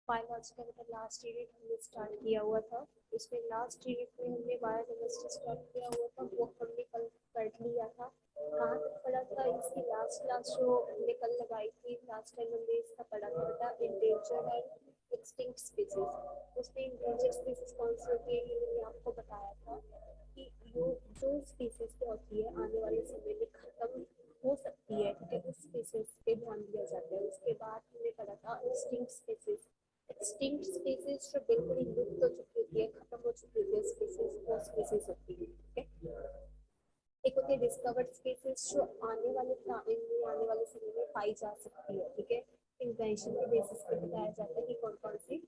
Biological का last unit हमने start किया हुआ था। उसमें लास्ट यूनिट में हमने बायोकेमिस्ट्री स्टार्ट किया हुआ था, वो हमने कल पढ़ लिया था। कहाँ तक पढ़ा था? इसकी लास्ट क्लास जो हमने कल लगाई थी, लास्ट टाइम हमने इसका पढ़ा था इंडेंजर एंड एक्सटिंक्ट स्पीसीज। उसमें इंडेंजर स्पीसीज कौन सी होती है ये मैंने आपको बताया था कि जो स्पीसीज क्या होती है आने वाले समय में खत्म हो सकती है, ठीक है, उस स्पीसीज पे ध्यान दिया जाता है। उसके बाद हमने पढ़ा था एक्सटिंक्ट स्पीसीज। एक्सटिंक्ट स्पीसीज जो बिल्कुल लुप्त हो चुकी होती है, खत्म हो चुकी होती है स्पीसीज, वो स्पीसीज होती है, ठीक है। एक होती है डिस्कवर्ड स्पीसीज जो आने वाले आने वाले समय में पाई जा सकती है, ठीक है। इन्वेंशन के बेसिस पे बताया जाता है कि कौन कौन सी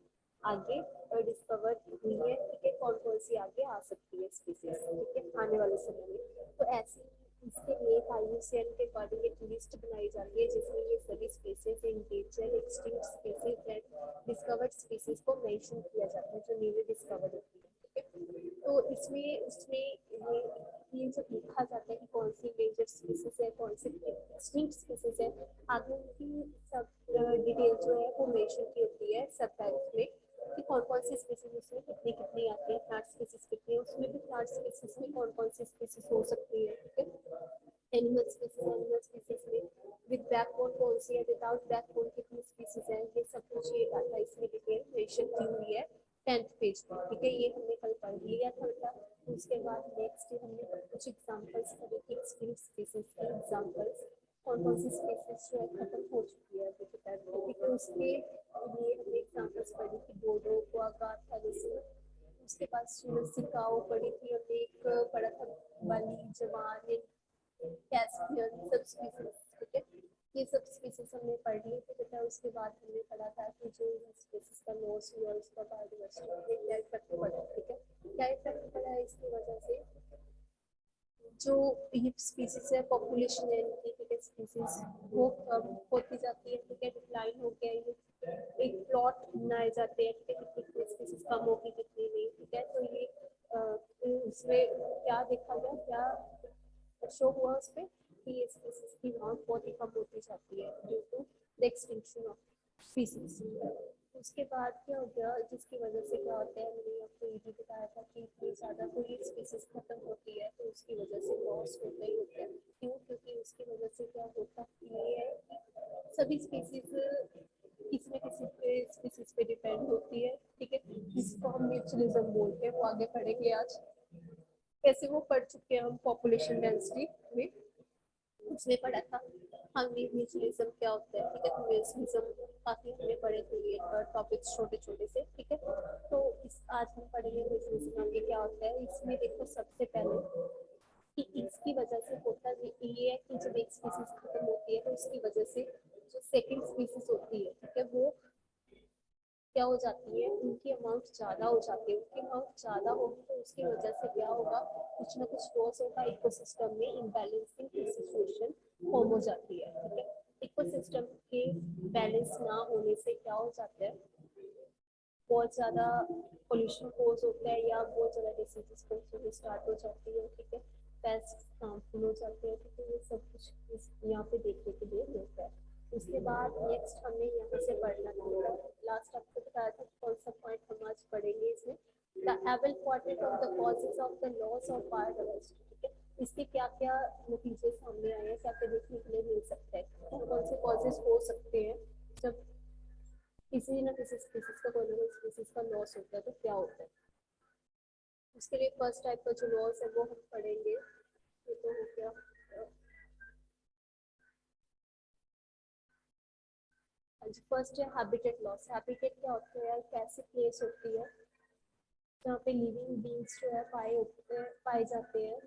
आगे डिस्कवर हुई है, ठीक है, कौन कौन सी आगे आ सकती है स्पीसीज, ठीक है, आने वाले समय में। तो ऐसी इसके लिए आईयूसीएन के अकॉर्डिंग एक लिस्ट बनाई जाती है जिसमें ये सभी species, endanger, extinct species and discovered species को मेंशन किया जाता है जो न्यूली डिस्कवर्ड होती है, ठीक है। तो इसमें उसमें ये जब लिखा जाता है कि कौन सी इंडेंजर स्पीसीज है, कौन सी एक्सटिंक्ट स्पीसीज है, आगे उनकी सब डिटेल जो है वो मेंशन की होती है सब टाइप्स में कि कौन कौन सी स्पीसीज उसमें कितनी कितनी आती है, प्लांट स्पीसीज कितनी है, उसमें भी प्लांट स्पीसीज में कौन कौन सी स्पीसीज हो सकती है, ठीक है। एनिमल स्पीसीज में विद बैकबोन कौन सी है, विदाउट बैकबोन कितनी स्पीसीज है, ये सब कुछ ये डाटा इसमें डिटेल मेंशन की हुई है 10th पेज पर, ठीक है। ये हमने कल पढ़ लिया था बेटा। उसके बाद नेक्स्ट हमने कुछ एग्जांपल्स पढ़े थे एक्सटिंक्ट स्पीसीज के एग्जांपल्स, कौन कौन सी स्पीसीज जो है खत्म हो चुकी है अभी तक, ठीक है। उसके लिए हमने एग्जांपल्स पढ़ी थी डोडो, क्वागा, थैलेसी। उसके बाद सिकाओ पढ़ी थी हमने, एक पढ़ा था बली, जवान, कैस्पियन, सब स्पीसीज, ठीक है। ये सब स्पीसीज हमने पढ़ ली थी बेटा। उसके बाद हमने पढ़ा था कि जो स्पीसीज का लॉस हुआ उसका बायोडाइवर्सिटी क्या इफेक्ट पड़ा, ठीक है। क्या इफेक्ट पड़ा है इसकी वजह से जो ये स्पीसीज है, पॉपुलेशन है इनकी, ठीक है, स्पीसीज वो कम होती जाती है, ठीक है, डिक्लाइन हो गया ये। एक प्लॉट बनाए जाते हैं, ठीक है, कितनी स्पीसीज कम होगी कितनी नहीं, ठीक है। तो ये उसमें क्या देखा गया, क्या शो हुआ उस पर कि ये स्पीसीज की अमाउंट बहुत ही कम होती जाती है due to the extinction of species. उसके बाद क्या हो गया जिसकी वजह से क्या होता है, मैंने आपको ये भी बताया था कि इतनी ज़्यादा कोई स्पीसीज खत्म होती है तो उसकी वजह से लॉस होता ही होता है। क्यों? क्योंकि उसकी वजह से क्या होता ये है कि सभी स्पीसीज किसी न किसी पे स्पीसीज पे डिपेंड होती है, ठीक है। जिसको हम म्यूचुअलिज्म बोलते हैं, वो आगे पढ़ेंगे आज कैसे वो पढ़ चुके हैं हम पॉपुलेशन डेंसिटी में, उसने पढ़ा था हमने म्यूचुअलिज्म क्या होता है, ठीक है। तो म्यूचुअलिज्म काफी हमने पढ़े थे ये टॉपिक्स छोटे छोटे से, ठीक है। तो इस आज हम पढ़ेंगे म्यूचुअलिज्म आगे क्या होता है। इसमें देखो सबसे पहले कि इसकी वजह से होता ये है कि जब एक स्पीसीज खत्म होती है तो उसकी वजह से जो सेकंड स्पीसीज होती है, ठीक है, वो क्या हो जाती है, उनकी अमाउंट ज़्यादा हो जाती है। उनकी अमाउंट ज़्यादा होगी तो उसकी वजह से क्या होगा, कुछ ना कुछ लॉस होगा इकोसिस्टम में, इम्बैलेंसिंग की सिचुएशन फॉर्म हो जाती है, ठीक है। इकोसिस्टम के बैलेंस ना होने से क्या हो जाता है, बहुत ज़्यादा पोल्यूशन कोज होता है या बहुत ज़्यादा डिसीजेस कोज होने स्टार्ट हो जाती है, ठीक है। पेस्ट हार्मफुल हो जाते हैं, ठीक है। ये सब कुछ यहाँ पे देखने के लिए मिलता है। उसके बाद नेक्स्ट हमें यहाँ से पढ़ना था, लास्ट आपको बताया था कौन सा पॉइंट हम आज पढ़ेंगे इसमें, the able quartet of the causes of the loss of biodiversity, ठीक है। इसके क्या क्या नतीजे सामने आए हैं, क्या क्या देखने के लिए मिल सकता है, कौन कौन से कॉजेज हो सकते हैं जब किसी न किसी स्पीसीज का कोई ना कोई स्पीसीज का लॉस होता है तो क्या होता है। उसके लिए फर्स्ट टाइप का जो लॉस है वो हम पढ़ेंगे, ये तो हो गया। फर्स्ट है हैबिटेट लॉस। हैबिटेट क्या होता है, एक ऐसी प्लेस होती है जहाँ पे लिविंग बींग्स जो है पाए जाते हैं।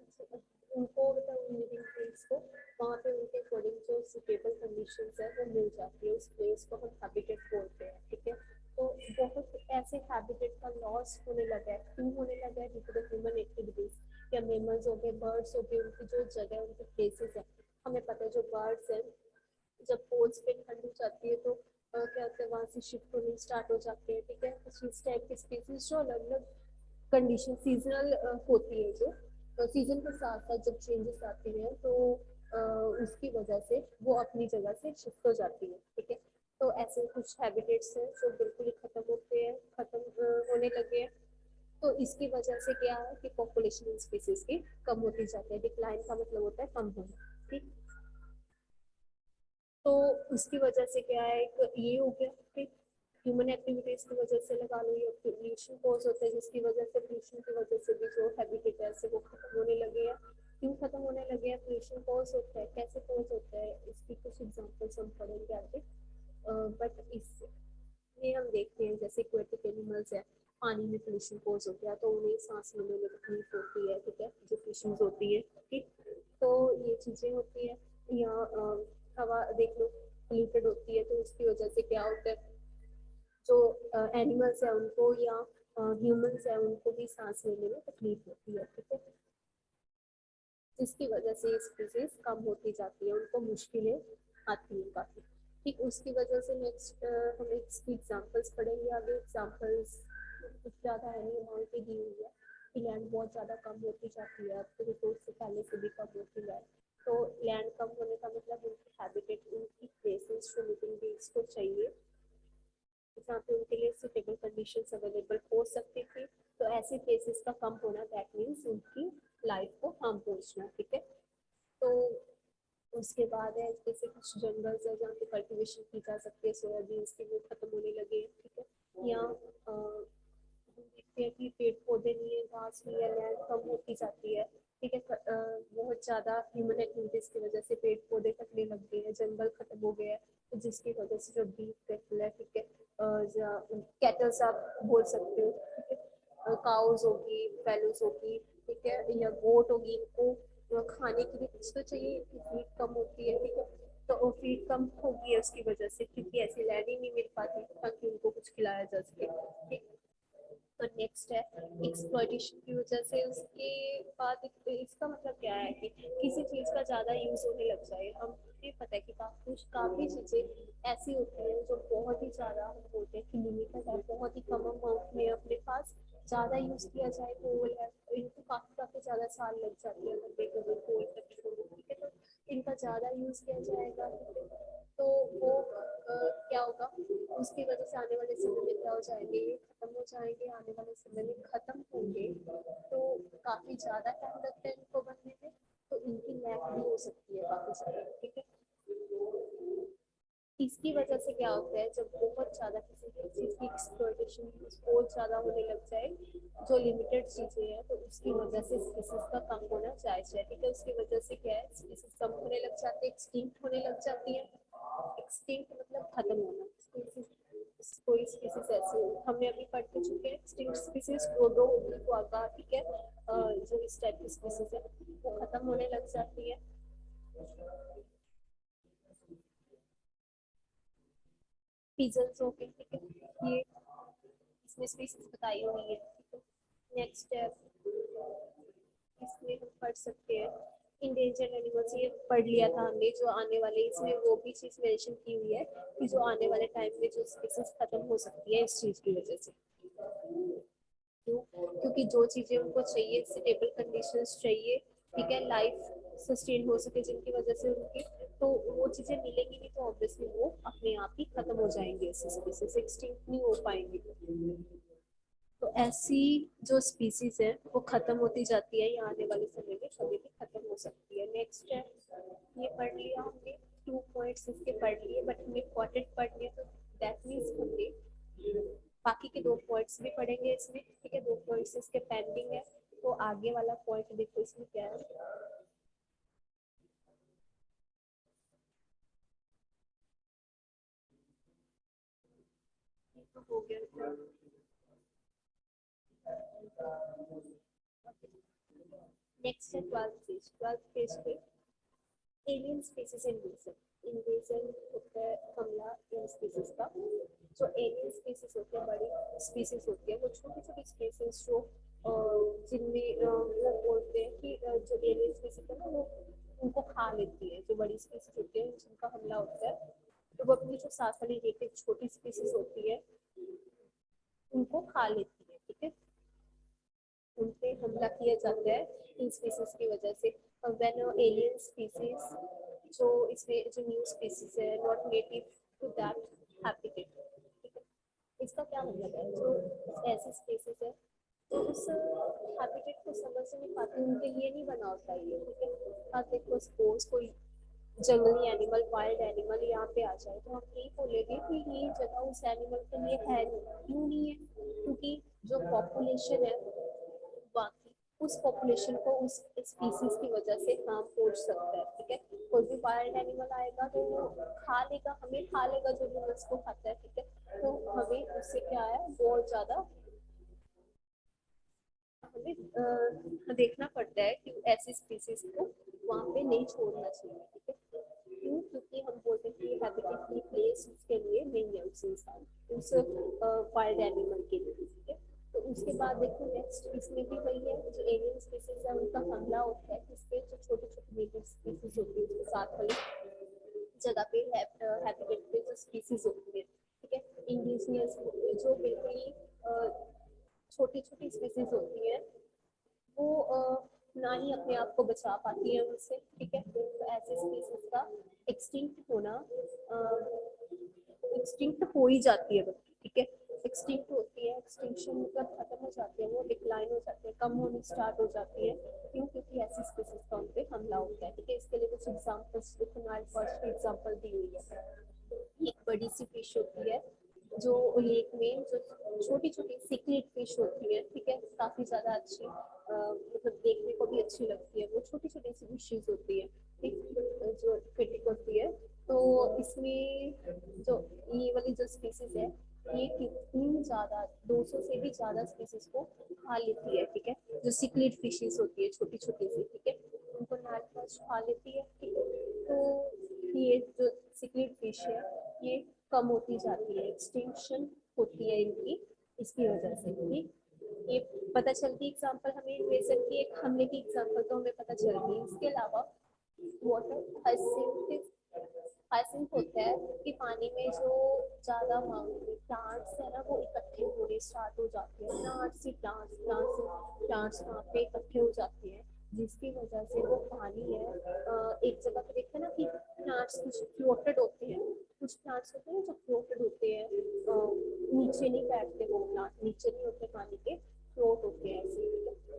उनको मतलब लिविंग बींग्स को वहाँ पे उनके अकॉर्डिंग जो सुटेबल कंडीशंस है वो मिल जाती है, उस प्लेस को हम हैबिटेट बोलते हैं, ठीक है। तो बहुत ऐसे हैबिटेट का लॉस होने लगा है, क्यों होने लगा है, due to the human activities. या मेमल्स हो गए, बर्ड्स हो गए, उनकी जो जगह है, उनके प्लेसेस है। हमें पता है जो बर्ड्स है जब पोल्स पे ठंड हो जाती है तो क्या होता है, वहाँ से शिफ्ट होने स्टार्ट हो जाते हैं, ठीक है। कुछ इस टाइप के स्पीसीज जो अलग अलग कंडीशन सीजनल होती है, जो सीजन के साथ साथ जब चेंजेस आती हैं तो उसकी वजह से वो अपनी जगह से शिफ्ट हो जाती है, ठीक है। तो ऐसे कुछ हैबिटेट्स हैं जो बिल्कुल ही खत्म होने लगे हैं। तो इसकी वजह से क्या है कि पॉपुलेशन इन स्पीसीज की कम होती जाती है। डिक्लाइन का मतलब होता है कम होना, ठीक। तो उसकी वजह से क्या है, एक ये हो गया कि ह्यूमन एक्टिविटीज की वजह से लगा लो, या पोल्यूशन कॉज होता है, जिसकी वजह से पोल्यूशन की वजह से भी जो हैबिटेट है वो खत्म होने लगे हैं। क्यों खत्म होने लगे हैं? पोल्यूशन कॉज होता है, कैसे कॉज होता है, इसकी कुछ एग्जांपल्स हम पढ़ेंगे आगे। बट इसमें हम देखते हैं जैसे एक्वेटिक एनिमल्स है, पानी में पोल्यूशन कॉज हो गया तो उन्हें सांस लेने में तकलीफ होती है, ठीक है, जो फिशेज होती है, ठीक। तो ये चीजें होती है। या हवा देख लो पोल्यूटेड होती है तो उसकी वजह से क्या होता है, जो एनिमल्स है उनको या ह्यूमंस है उनको भी सांस लेने में तकलीफ होती है, ठीक है, जिसकी वजह से स्पीसीज कम होती जाती है, उनको मुश्किलें आती हैं काफी, ठीक। उसकी वजह से नेक्स्ट हम इसकी एग्जांपल्स पढ़ेंगे आगे। एग्जांपल्स कुछ ज़्यादा है नहीं, अमाउंट की दी हुई है कि लैंड बहुत ज़्यादा कम होती जाती है, अब तो रिसोर्स से पहले से भी कम होती है। तो लैंड कम होने का मतलब उनकी हैबिटेट, उनकी प्लेसेस जो लिविंग बींग्स को चाहिए जहाँ पे उनके लिए सुटेबल कंडीशंस अवेलेबल हो सकती थी, तो ऐसे प्लेसेस का कम होना दैट मीन्स उनकी लाइफ को हार्म पहुंचना, ठीक है। तो उसके बाद है जैसे कुछ जंगल्स है जहाँ पे कल्टीवेशन की जा सकती है, सोयाबीन्स की, वो खत्म होने लगे, ठीक है। या हम देखते हैं कि पेड़ पौधे नहीं है, घास नहीं है, लैंड कम होती जाती है, ठीक है। बहुत ज्यादा ह्यूमन एक्टिविटीज की वजह से पेड़ पौधे कटने लग गए हैं, जंगल खत्म हो गया है, तो जिसकी वजह से जो बीफ कैटल है, ठीक है, कैटल्स आप बोल सकते हो, ठीक है, काउज होगी, फैलोस होगी, ठीक है, या गोट होगी, इनको खाने के लिए कुछ तो चाहिए, फीड कम होती है, ठीक है। तो वो फीड कम होगी है उसकी वजह से, क्योंकि ऐसी लैंड ही नहीं मिल पाती ताकि उनको कुछ खिलाया जा सके, ठीक। तो नेक्स्ट है एक्सप्लॉइटेशन की वजह से। उसके बाद इसका मतलब क्या है कि किसी चीज का ज्यादा यूज होने लग जाए। हमें पता है कि काफी चीजें ऐसी होती हैं जो बहुत ही ज्यादा, हम बोलते हैं कि लिमिटेड है, बहुत ही कम अमाउंट में अपने पास ज्यादा यूज किया जाए तो इनको काफी काफी ज्यादा साल लग जाते हैं लंबे कभी कोल पेट्रोल, ठीक है। तो इनका ज्यादा यूज किया जाएगा, तो वो क्या होगा, उसकी वजह से आने वाले समय में क्या हो जाएंगे, ये खत्म हो जाएंगे, आने वाले समय में खत्म होंगे। तो काफी ज्यादा टाइम लगता है इनको बनने में, तो इनकी लैक भी हो सकती है काफी ज्यादा, ठीक है। इसकी वजह से क्या होता है, जब बहुत ज्यादा किसी चीज की एक्सप्लॉइटेशन बहुत ज्यादा होने लग जाए, जो लिमिटेड चीजें हैं, तो उसकी वजह से स्पीसीज का कम होना जायज है, ठीक है। उसकी वजह से क्या है, स्पीसीज कम होने लग जाते हैं, एक्सटिंक्ट होने लग जाती है। एक्सटिंक्ट मतलब खत्म होना। कोई स्पीसीज ऐसे हमने अभी पढ़ के चुके हैं, एक्सटिंक्ट स्पीसीज डोडो होगी, क्वाका, ठीक है, जो इस टाइप की स्पीसीज है वो खत्म होने लग जाती है। पीजल्स हो गए, ठीक है, ये इसमें स्पीसीज बताई हुई है, ठीक है। नेक्स्ट है, इसमें हम पढ़ सकते हैं इंडेंजर्ड एनिमल्स, ये पढ़ लिया था हमने, जो आने वाले, इसमें वो भी चीज मेंशन की हुई है कि जो आने वाले टाइम में जो स्पीसीज खत्म हो सकती है इस चीज की वजह से। क्यों? क्योंकि जो चीजें उनको चाहिए, स्टेबल कंडीशंस चाहिए, ठीक है, लाइफ सस्टेन हो सके जिनकी वजह से उनकी, तो वो चीजें मिलेंगी नहीं, तो ऑब्वियसली वो अपने आप ही खत्म हो जाएंगे, ऐसे स्पीसीज एक्सटिंक्ट नहीं हो पाएंगे। तो ऐसी जो स्पीसीज है वो खत्म होती जाती है, या आने वाले समय में कभी भी खत्म हो सकती है। नेक्स्ट है, ये पढ़ लिया हमने, 2 पॉइंट्स इसके पढ़ लिए, बट हमने इम्पोर्टेंट पढ़ लिया, तो दैट मीन्स हमने बाकी के 2 पॉइंट्स भी पढ़ेंगे इसमें, ठीक है। 2 पॉइंट्स इसके पेंडिंग है, तो आगे वाला पॉइंट देखो इसमें क्या है। तो हो गया। नेक्स्ट है 12th पेज। 12th पेज पे एलियन स्पीसीज इन्वेजन। इन्वेजन होता है हमला इन स्पीसीज का। जो एलियन स्पीसीज होते हैं, बड़ी स्पीसीज होती है, वो छोटी छोटी स्पीसीज जो जिनमें वो बोलते हैं कि जो एलियन स्पीसीज है ना, वो उनको खा लेती है, जो बड़ी स्पीसीज होती है जिनका हमला होता है, तो वो अपनी जो साथ वाली रिलेटेड छोटी स्पीसीज होती है उनको खा लेती है, ठीक है। उन पे हमला किया जाता है इन स्पीसीज की वजह से। व्हेन एलियन स्पीसीज, जो इसमें जो न्यू स्पीसीज है, not native to that habitat, ठीक है, इसका क्या मतलब है, जो ऐसी स्पेसिस है तो उस हैबिटेट को समझ नहीं पाते, उनके लिए नहीं बना होता ये, ठीक है। अब देखो सपोज कोई जंगली एनिमल, वाइल्ड एनिमल यहाँ पे आ जाए तो हम यही बोलेंगे कि ये जगह उस एनिमल के लिए है नहीं। क्यों नहीं है? क्योंकि जो पॉपुलेशन है बाकी, उस पॉपुलेशन को उस स्पीसीज की वजह से हार्म पहुंच सकता है, ठीक है। कोई भी वाइल्ड एनिमल आएगा तो वो खा लेगा, हमें खा लेगा जो भी उसको खाता है, ठीक है। तो हमें उससे क्या है, बहुत ज्यादा हमें देखना पड़ता है कि ऐसी स्पीसीज को वहाँ पे नहीं छोड़ना चाहिए, ठीक है। क्यों? क्योंकि हम बोलते हैं कि हैबिटेट प्लेस उसके लिए नहीं है, उस इंसान, उस वाइल्ड एनिमल के लिए, ठीक है। तो उसके बाद देखो नेक्स्ट इसमें भी वही है, जो एलियन स्पीसीज है उनका हमला होता है, इसके जो छोटे छोटे नेटिव स्पीसीज होती है उसके साथ वाली जगह पे हैबिटेट पे जो स्पीसीज होती है, ठीक है। इंडिजिनियस जो बिल्कुल ही छोटी छोटी स्पीसीज होती है वो ना ही अपने आप को बचा पाती है उनसे, ठीक है। तो ऐसे स्पीसीज का एक्सटिंक्ट होना, एक्सटिंक्ट हो ही जाती है बल्कि, ठीक है। एक्सटिंक्ट होती है, एक्सटिंक्शन मतलब खत्म हो जाती है, वो डिक्लाइन हो जाती है, कम होनी स्टार्ट हो जाती है। क्यों? क्योंकि ऐसी स्पीसीज का उन पे हमला होता है, ठीक है। इसके लिए कुछ एग्जांपल्स हमारे फर्स्ट एग्जांपल दी हुई है। एक बड़ी सी फिश होती है जो लेक में जो छोटी छोटी सिक्रेट फिश होती है, ठीक है, काफी ज्यादा अच्छी मतलब देखने को भी अच्छी लगती है, वो छोटी छोटी सी फिशेज होती है, ठीक, जो क्रिटिक होती है। तो इसमें जो ये वाली जो स्पीसीज है, ये कितनी ज्यादा 200 से भी ज्यादा स्पीसीज को खा लेती है, ठीक है। जो सिक्रेट फिशेज होती है छोटी छोटी सी, ठीक है, उनको नार्कोस खा लेती है, ठीक है। तो ये जो सिक्रेट फिश है ये कम होती जाती है, एक्सटिंक्शन होती है इनकी, इसकी वजह से, ठीक। ये पता चलती एग्जांपल हमें ले सकती है, एक हमले की एग्जांपल तो हमें पता चल गई। इसके अलावा वाटर हाइसिंथ होता है कि पानी में जो ज्यादा प्लांट्स है ना वो इकट्ठे होने स्टार्ट हो जाते हैं, प्लांट्स ही प्लांट्स प्लांट्स प्लांट्स वहाँ पे इकट्ठे हो जाते हैं, जिसकी वजह से वो पानी है एक जगह पे देखते हैं ना कि प्लांट्स कुछ फ्लोटेड होते हैं, कुछ प्लांट्स होते हैं जो फ्लोटेड होते हैं, नीचे नहीं बैठते, वो प्लांट नीचे नहीं होते पानी के, फ्लोट होते हैं ऐसे,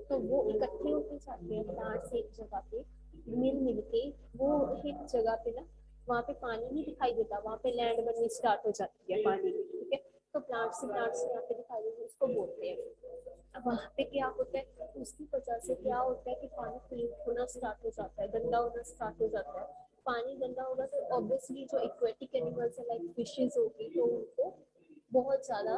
तो वो इकट्ठे होते जाते हैं प्लांट्स एक जगह पे, मिल मिल के वो एक जगह पे ना, वहाँ पे पानी नहीं दिखाई देता, वहाँ पे लैंड बननी स्टार्ट हो जाती है पानी की, ठीक है। तो प्लांट्स यहाँ पे दिखाई देते उसको बोलते हैं। अब वहाँ पे क्या होता है, उसकी वजह से क्या होता है कि पानी पोल्यूट होना स्टार्ट हो जाता है, गंदा होना स्टार्ट हो जाता है। पानी गंदा होगा तो ऑब्वियसली जो एक्वेटिक एनिमल्स है लाइक फिशेज होगी तो उनको बहुत ज्यादा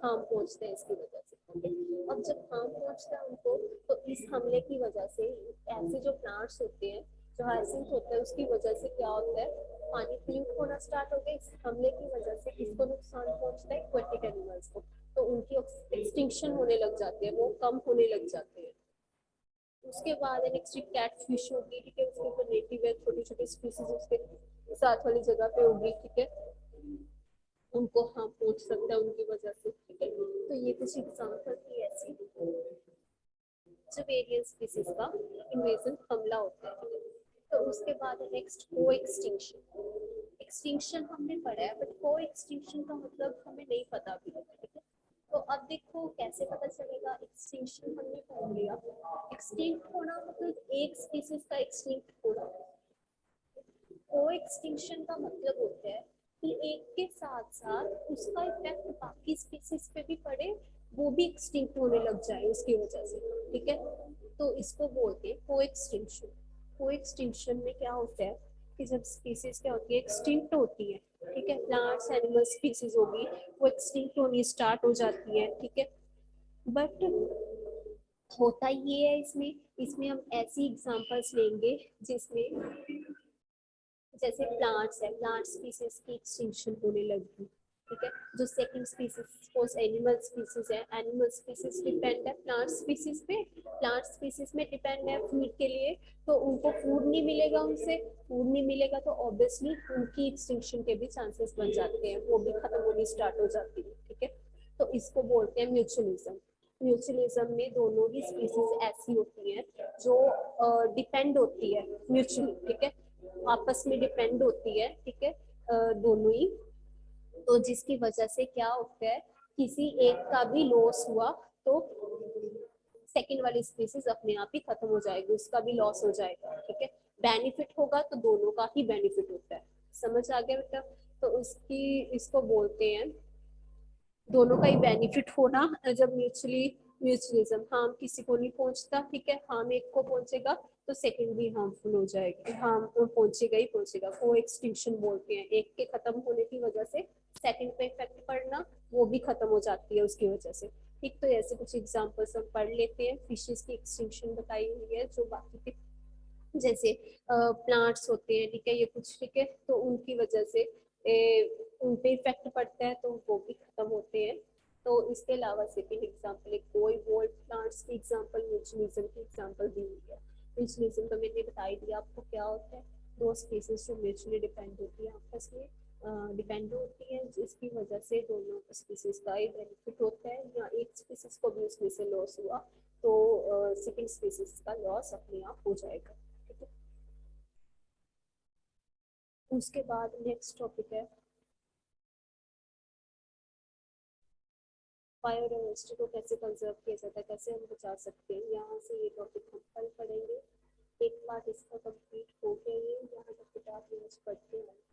हार्म पहुंचते हैं इसकी वजह से, ठीक है। अब जब हार्म पहुंचता है उनको, तो इस हमले की वजह से ऐसे जो प्लांट्स होते हैं, जो हाइसिंथ होता है उसकी वजह से क्या होता है, पानी पोल्यूट होना स्टार्ट हो गया, इस हमले की वजह से किसको नुकसान पहुंचता है, एक्वेटिक एनिमल्स को, तो उनकी एक्सटिंक्शन होने लग जाते हैं, वो कम होने लग जाते हैं। उसके बाद नेक्स्ट कैट फिश होगी, ठीक है, उसके ऊपर नेटिव है, छोटी छोटी स्पीसीज उसके साथ वाली जगह पे होगी, ठीक है, उनको हाँ पहुंच सकता है उनकी वजह से, ठीक है। तो ये कुछ एग्जाम्पल थी ऐसी जब एलियन स्पीसीज का इन्वेजन हमला होता है। तो उसके बाद नेक्स्ट को एक्सटिंक्शन। एक्सटिंक्शन हमने पढ़ा है बट को एक्सटिंक्शन का मतलब हमें नहीं पता अभी तक, ठीक है। तो अब देखो कैसे पता चलेगा, एक्सटिंक्शन हमने पढ़ लिया, एक्सटिंक्ट होना मतलब एक स्पीसीज का एक्सटिंक्ट होना। को एक्सटिंक्शन का मतलब होता है कि एक के साथ साथ उसका इफेक्ट बाकी स्पीसीज पे भी पड़े, वो भी एक्सटिंक्ट होने लग जाए उसकी वजह से, ठीक है। तो इसको बोलते हैं को एक्सटिंक्शन। को एक्सटिंक्शन में क्या होता है कि जब स्पीसीज क्या होती है, एक्सटिंक्ट होती है, ठीक है, प्लांट्स एनिमल स्पीसीज होगी वो एक्सटिंक्ट होनी स्टार्ट हो जाती है, ठीक है। बट होता ये है इसमें, इसमें हम ऐसी एग्जांपल्स लेंगे जिसमें जैसे प्लांट्स है, प्लांट स्पीसीज की एक्सटिंक्शन होने लगी, ठीक है। जो second species suppose animal species है, एनिमल स्पीसीज डिपेंड है प्लांट स्पीसीज पे, प्लांट स्पीसीज में डिपेंड है फूड के लिए, तो उनको फूड नहीं मिलेगा, उनसे फूड नहीं मिलेगा तो ऑब्वियसली उनकी एक्सटिंक्शन के भी चांसेस बन जाते हैं, वो भी खत्म होनी स्टार्ट हो जाती है, ठीक है। तो इसको बोलते हैं म्यूचुअलिज्म। म्यूचुअलिज्म में दोनों ही स्पीसीज ऐसी होती हैं जो डिपेंड होती है म्यूचुअली, ठीक है, आपस में डिपेंड होती है, ठीक है, दोनों ही तो जिसकी वजह से क्या होता है, किसी एक का भी लॉस हुआ तो सेकंड वाली स्पीसीज अपने आप ही खत्म हो जाएगी, उसका भी लॉस हो जाएगा। ठीक है, बेनिफिट होगा तो दोनों का ही बेनिफिट होता है। समझ आ गया बेटा? तो उसकी इसको बोलते हैं दोनों का ही बेनिफिट होना। जब म्यूचुअलिज्म, हार्म किसी को नहीं पहुंचता, ठीक है, हार्म एक को पहुंचेगा तो सेकंड भी हार्मफुल हो जाएगी, हार्म पहुंचेगा ही पहुंचेगा। को एक्सटिंक्शन बोलते हैं, एक के खत्म होने की वजह से सेकंड पे इफेक्ट पड़ना, वो भी खत्म हो जाती है उसकी वजह से। ठीक, तो ऐसे कुछ एग्जांपल्स हम पढ़ लेते हैं। फिशेस की एक्सटिंक्शन बताई हुई है, जो बाकी के जैसे प्लांट्स होते हैं, ठीक है, ये कुछ, ठीक है, तो उनकी वजह से उन पे इफेक्ट पड़ता है तो वो भी खत्म होते हैं। तो इसके अलावा सेकंड एग्जांपल एक कोई वोल्ड प्लांट्स की एग्जांपल, म्यूचुअलिज्म की एग्जांपल दी हुई है। म्यूचुअलिज्म तो मैंने बता ही दिया आपको क्या होता है, दो स्पीसीज जो म्यूचुअली डिपेंड होती है आपस में, डिपेंड होती है, जिसकी वजह से दोनों स्पीसीज का ही बेनिफिट होता है, या एक स्पीसीज को भी उसमें से लॉस हुआ तो सेकंड स्पीसीज का लॉस अपने आप हो जाएगा। ठीक है, उसके बाद नेक्स्ट टॉपिक है बायोडाइवर्सिटी को कैसे कंजर्व किया जाता है, कैसे हम बचा सकते हैं। यहाँ से ये टॉपिक हम कल पढ़ेंगे। एक पार्ट इसका कंप्लीट हो गया, ये यहाँ तक आप पढ़ते हैं।